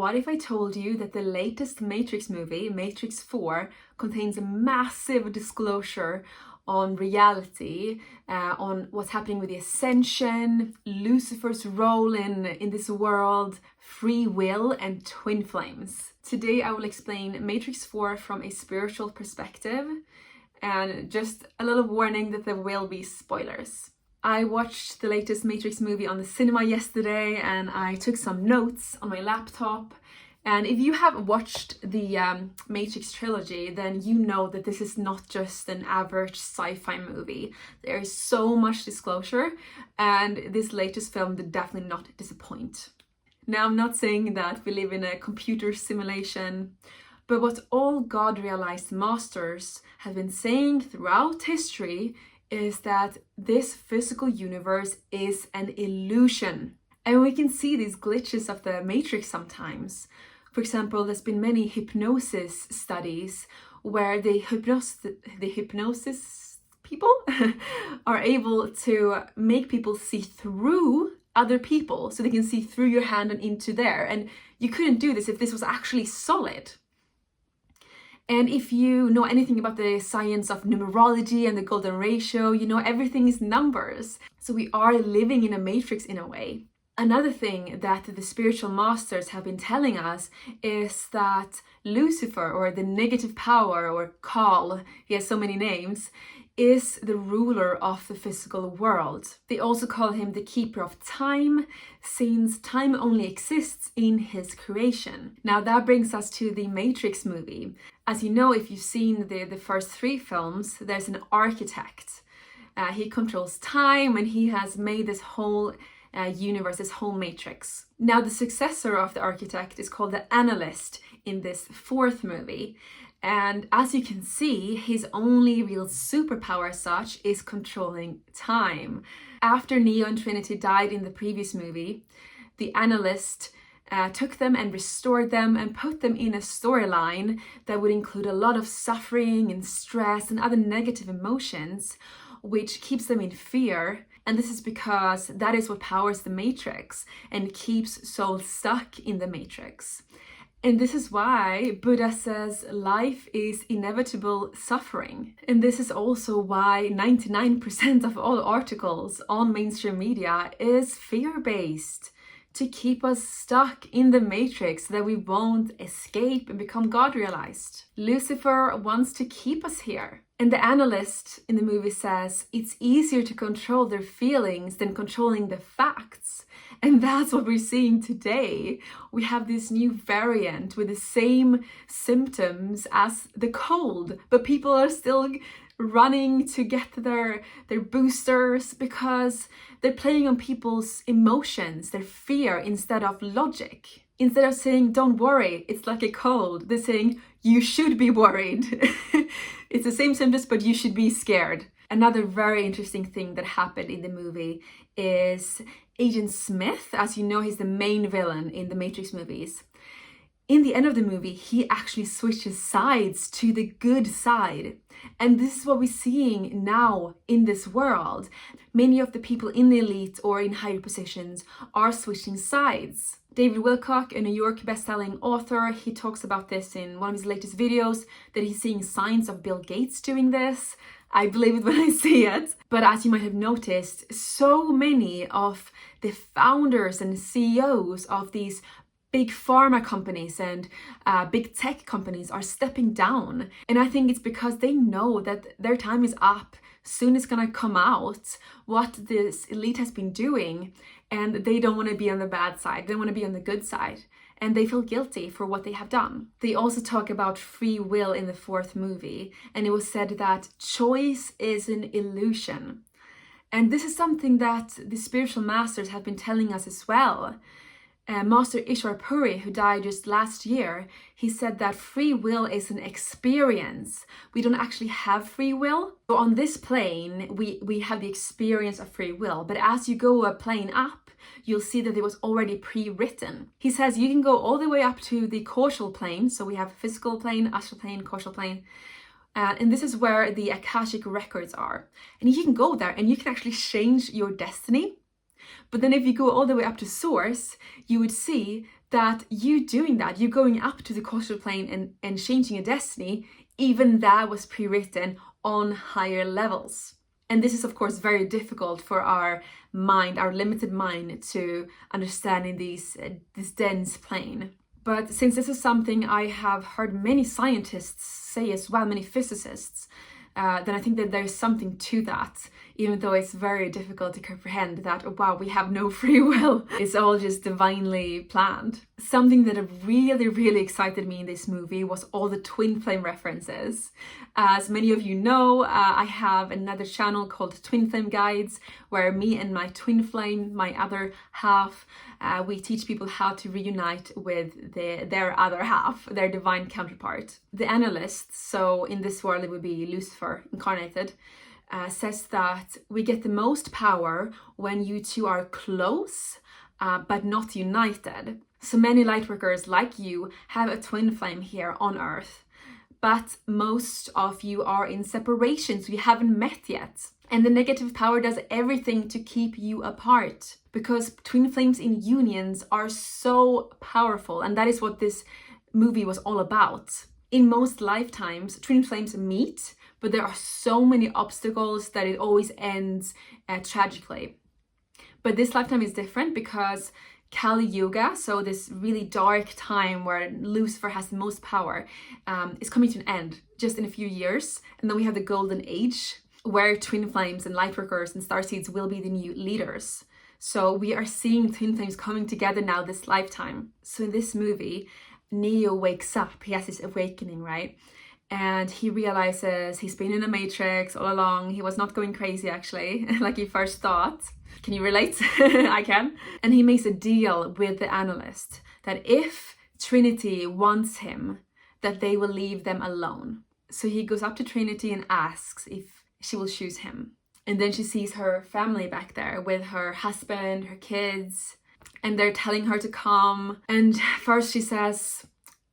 what if I told you that the latest Matrix movie, Matrix 4, contains a massive disclosure on reality, on what's happening with the ascension, Lucifer's role in this world, free will, and twin flames. Today I will explain Matrix 4 from a spiritual perspective, and just a little warning that there will be spoilers. I watched the latest Matrix movie on the cinema yesterday and I took some notes on my laptop. And if you have watched the Matrix trilogy, then you know that this is not just an average sci-fi movie. There is so much disclosure, and this latest film did definitely not disappoint. Now, I'm not saying that we live in a computer simulation, but what all God-realized masters have been saying throughout history is that this physical universe is an illusion. And we can see these glitches of the Matrix sometimes. For example, there's been many hypnosis studies where the hypnosis people are able to make people see through other people, so they can see through your hand and into there. And you couldn't do this if this was actually solid. And if you know anything about the science of numerology and the golden ratio, you know everything is numbers. So we are living in a matrix in a way. Another thing that the spiritual masters have been telling us is that Lucifer, or the negative power, or Kal, he has so many names, is the ruler of the physical world. They also call him the keeper of time, since time only exists in his creation. Now that brings us to the Matrix movie. As you know, if you've seen the first 3 films, there's an architect. He controls time and he has made this whole universe, this whole matrix. Now the successor of the architect is called the analyst in this 4th movie. And as you can see, his only real superpower as such is controlling time. After Neo and Trinity died in the previous movie, the analyst took them and restored them and put them in a storyline that would include a lot of suffering and stress and other negative emotions, which keeps them in fear. And this is because that is what powers the matrix and keeps souls stuck in the matrix. And this is why Buddha says life is inevitable suffering. And this is also why 99% of all articles on mainstream media is fear-based, to keep us stuck in the matrix so that we won't escape and become God-realized. Lucifer wants to keep us here. And the analyst in the movie says it's easier to control their feelings than controlling the facts. And that's what we're seeing today. We have this new variant with the same symptoms as the cold, but people are still running to get their boosters because they're playing on people's emotions, their fear, instead of logic. Instead of saying, don't worry, it's like a cold, they're saying, you should be worried. It's the same symptoms, but you should be scared. Another very interesting thing that happened in the movie is Agent Smith. As you know, he's the main villain in the Matrix movies. In the end of the movie, he actually switches sides to the good side. And this is what we're seeing now in this world. Many of the people in the elite or in higher positions are switching sides. David Wilcock, a New York best-selling author, he talks about this in one of his latest videos, that he's seeing signs of Bill Gates doing this. I believe it when I see it. But as you might have noticed, so many of the founders and CEOs of these big pharma companies and big tech companies are stepping down. And I think it's because they know that their time is up. Soon it's gonna come out what this elite has been doing, and they don't want to be on the bad side. They want to be on the good side. And they feel guilty for what they have done. They also talk about free will in the 4th movie. And it was said that choice is an illusion. And this is something that the spiritual masters have been telling us as well. Master Ishwar Puri, who died just last year, he said that free will is an experience. We don't actually have free will. So on this plane, we have the experience of free will. But as you go a plane up, you'll see that it was already pre-written. He says you can go all the way up to the causal plane. So we have physical plane, astral plane, causal plane. And this is where the Akashic records are. And you can go there and you can actually change your destiny. But then if you go all the way up to source, you would see that you doing that, you going up to the causal plane and changing a destiny, even that was pre-written on higher levels. And this is, of course, very difficult for our mind, our limited mind, to understand in this dense plane. But since this is something I have heard many scientists say as well, many physicists, then I think that there's something to that, even though it's very difficult to comprehend that, oh, wow, we have no free will. It's all just divinely planned. Something that really, really excited me in this movie was all the twin flame references. As many of you know, I have another channel called Twin Flame Guides, where me and my twin flame, my other half, we teach people how to reunite with their other half, their divine counterpart. The analyst, so in this world it would be Lucifer incarnated, says that we get the most power when you two are close, but not united. So many lightworkers like you have a twin flame here on Earth, but most of you are in separation, so you haven't met yet. And the negative power does everything to keep you apart, because twin flames in unions are so powerful, and that is what this movie was all about. In most lifetimes, twin flames meet, but there are so many obstacles that it always ends tragically. But this lifetime is different because Kali Yuga, so this really dark time where Lucifer has the most power, is coming to an end just in a few years. And then we have the golden age, where twin flames and lightworkers and starseeds will be the new leaders. So we are seeing twin flames coming together now this lifetime. So in this movie, Neo wakes up, he has this awakening, right? And he realizes he's been in a matrix all along. He was not going crazy, actually, like he first thought. Can you relate? I can. And he makes a deal with the analyst that if Trinity wants him, that they will leave them alone. So he goes up to Trinity and asks if she will choose him. And then she sees her family back there with her husband, her kids, and they're telling her to come. And first she says,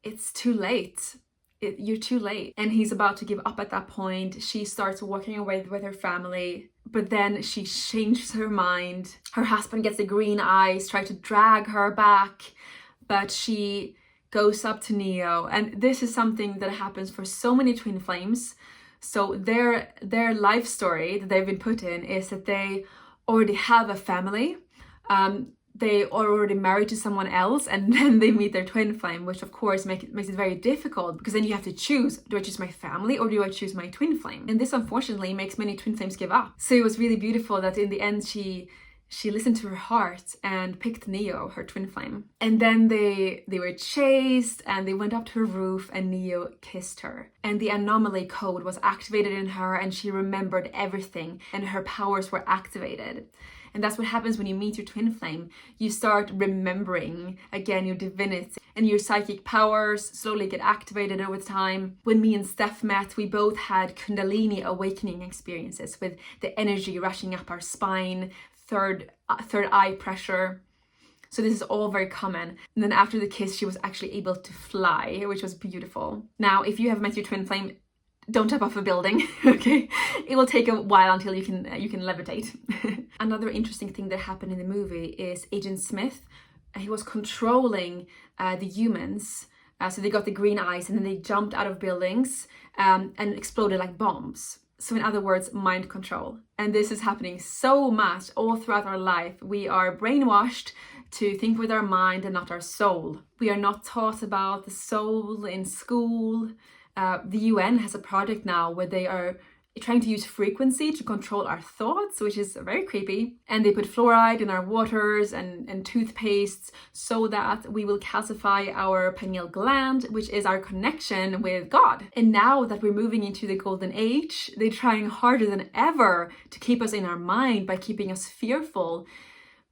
it's too late. You're too late. And he's about to give up at that point. She starts walking away with her family, but then she changes her mind. Her husband gets the green eyes, try to drag her back, but she goes up to Neo. And this is something that happens for so many twin flames. So their life story that they've been put in is that they already have a family. They are already married to someone else, and then they meet their twin flame, which of course makes it very difficult, because then you have to choose, do I choose my family or do I choose my twin flame? And this unfortunately makes many twin flames give up. So it was really beautiful that in the end she listened to her heart and picked Neo, her twin flame. And then they were chased and they went up to her roof and Neo kissed her. And the anomaly code was activated in her and she remembered everything and her powers were activated. And that's what happens when you meet your twin flame. You start remembering again your divinity, and your psychic powers slowly get activated over time. When me and Steph met, we both had Kundalini awakening experiences with the energy rushing up our spine, third eye pressure. So this is all very common. And then after the kiss, she was actually able to fly, which was beautiful. Now, if you have met your twin flame, don't jump off a building, okay? It will take a while until you can levitate. Another interesting thing that happened in the movie is Agent Smith. He was controlling the humans. So they got the green eyes and then they jumped out of buildings and exploded like bombs. So in other words, mind control. And this is happening so much all throughout our life. We are brainwashed to think with our mind and not our soul. We are not taught about the soul in school. The UN has a project now where they are trying to use frequency to control our thoughts, which is very creepy. And they put fluoride in our waters and toothpastes so that we will calcify our pineal gland, which is our connection with God. And now that we're moving into the golden age, they're trying harder than ever to keep us in our mind by keeping us fearful,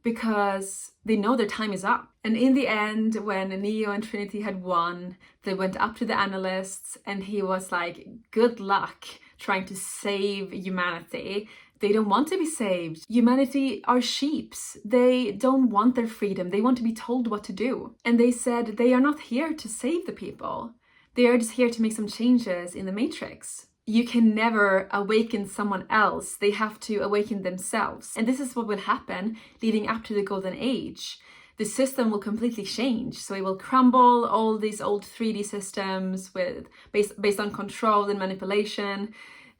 because they know their time is up. And in the end, when Neo and Trinity had won, they went up to the analysts and he was like, good luck trying to save humanity. They don't want to be saved. Humanity are sheeps. They don't want their freedom. They want to be told what to do. And they said they are not here to save the people. They are just here to make some changes in the matrix. You can never awaken someone else. They have to awaken themselves. And this is what will happen leading up to the golden age. the system will completely change. So it will crumble all these old 3D systems based on control and manipulation.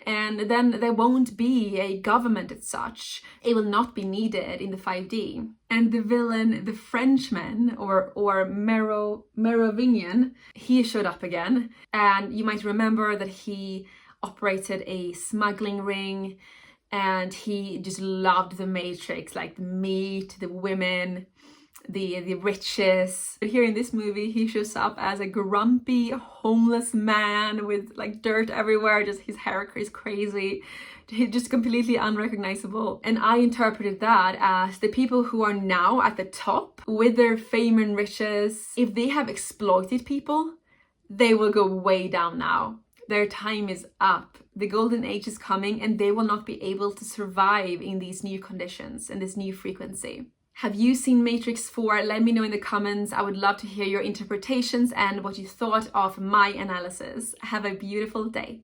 And then there won't be a government as such. It will not be needed in the 5D. And the villain, the Frenchman, or Merovingian, he showed up again. And you might remember that he operated a smuggling ring, and he just loved the Matrix, like the meat, the women, the riches. But here in this movie, he shows up as a grumpy, homeless man with like dirt everywhere. Just his hair is crazy. He's just completely unrecognizable. And I interpreted that as the people who are now at the top with their fame and riches, if they have exploited people, they will go way down now. Their time is up. The golden age is coming, and they will not be able to survive in these new conditions and this new frequency. Have you seen Matrix 4? Let me know in the comments. I would love to hear your interpretations and what you thought of my analysis. Have a beautiful day.